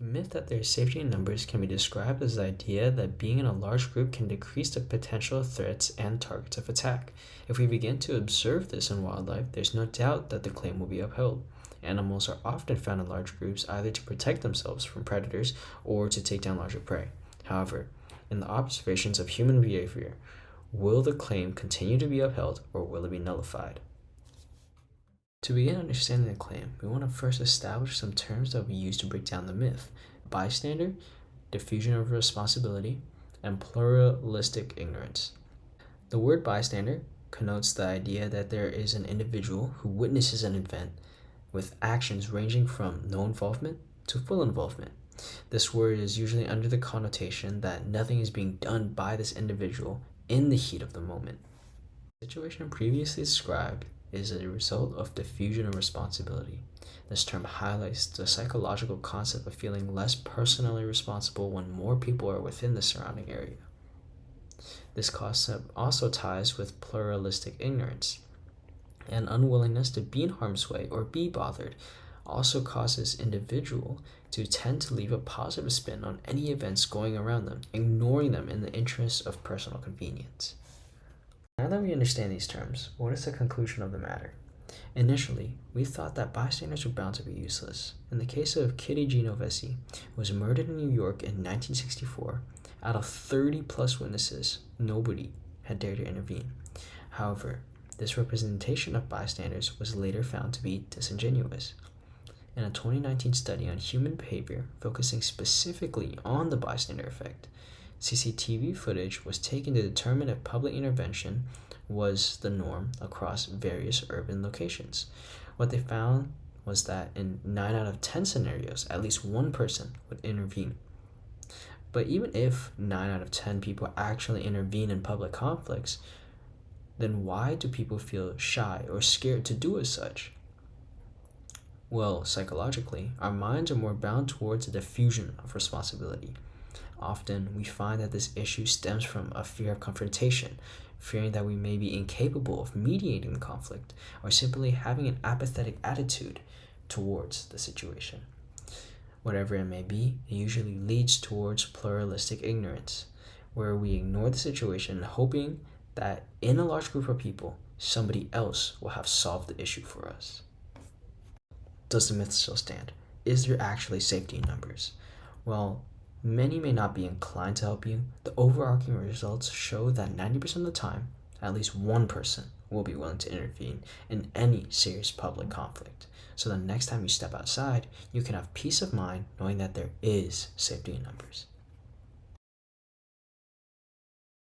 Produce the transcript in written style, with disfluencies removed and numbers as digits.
The myth that there is safety in numbers can be described as the idea that being in a large group can decrease the potential threats and targets of attack. If we begin to observe this in wildlife, there's no doubt that the claim will be upheld. Animals are often found in large groups either to protect themselves from predators or to take down larger prey. However, in the observations of human behavior, will the claim continue to be upheld or will it be nullified? To begin understanding the claim, we want to first establish some terms that we use to break down the myth: bystander, diffusion of responsibility, and pluralistic ignorance. The word bystander connotes the idea that there is an individual who witnesses an event with actions ranging from no involvement to full involvement. This word is usually under the connotation that nothing is being done by this individual in the heat of the moment. The situation previously described is a result of diffusion of responsibility. This term highlights the psychological concept of feeling less personally responsible when more people are within the surrounding area. This concept also ties with pluralistic ignorance. An unwillingness to be in harm's way or be bothered also causes individual to tend to leave a positive spin on any events going around them, ignoring them in the interest of personal convenience. Now that we understand these terms, what is the conclusion of the matter? Initially, we thought that bystanders were bound to be useless. In the case of Kitty Genovese, who was murdered in New York in 1964, out of 30 plus witnesses, nobody had dared to intervene. However, this representation of bystanders was later found to be disingenuous. In a 2019 study on human behavior focusing specifically on the bystander effect, CCTV footage was taken to determine if public intervention was the norm across various urban locations. What they found was that in 9 out of 10 scenarios, at least one person would intervene. But even if 9 out of 10 people actually intervene in public conflicts, then why do people feel shy or scared to do as such? Well, psychologically, our minds are more bound towards a diffusion of responsibility. Often, we find that this issue stems from a fear of confrontation, fearing that we may be incapable of mediating the conflict, or simply having an apathetic attitude towards the situation. Whatever it may be, it usually leads towards pluralistic ignorance, where we ignore the situation hoping that in a large group of people, somebody else will have solved the issue for us. Does the myth still stand? Is there actually safety in numbers? Well, many may not be inclined to help you. The overarching results show that 90% of the time, at least one person will be willing to intervene in any serious public conflict. So the next time you step outside, you can have peace of mind knowing that there is safety in numbers.